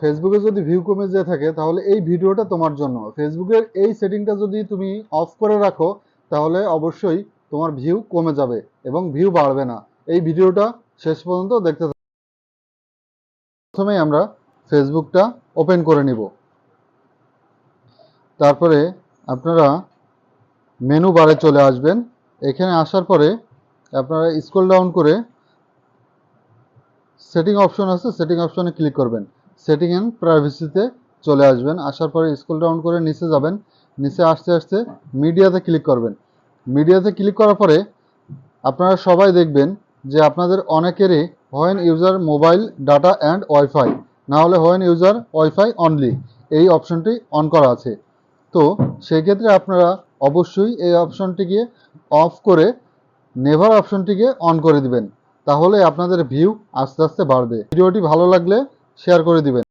ফেসবুকে যদি ভিউ কমে যেয়ে থাকে তাহলে এই ভিডিওটা তোমার জন্য। ফেসবুকের এই সেটিংটা যদি তুমি অফ করে রাখো তাহলে অবশ্যই তোমার ভিউ কমে যাবে এবং ভিউ বাড়বে না। এই ভিডিওটা শেষ পর্যন্ত দেখতে থাকো। প্রথমেই আমরা ফেসবুকটা ওপেন করে নিব। তারপরে আপনারা মেনু বারে চলে আসবেন। এখানে আসার পরে আপনারা স্ক্রল ডাউন করে সেটিং অপশন আছে, সেটিং অপশনে ক্লিক করবেন। সেটিং এন্ড প্রাইভেসিতে চলে আসবেন। আসার পরে স্ক্রল ডাউন করে নিচে যাবেন। নিচে আসতে আসতে মিডিয়াতে ক্লিক করবেন। মিডিয়াতে ক্লিক করার পরে আপনারা সবাই দেখবেন যে আপনাদের অনেকেরই when user mobile data and wifi, না হলে হোয়েন ইউজার ওয়াইফাই অনলি, এই অপশনটি অন করা আছে। তো সেই ক্ষেত্রে আপনারা অবশ্যই এই অপশনটিকে অফ করে নেভার অপশনটিকে অন করে দিবেন। তাহলে আপনাদের ভিউ আস্তে আস্তে বাড়বে। ভিডিওটি ভালো লাগলে শেয়ার করে দিবেন।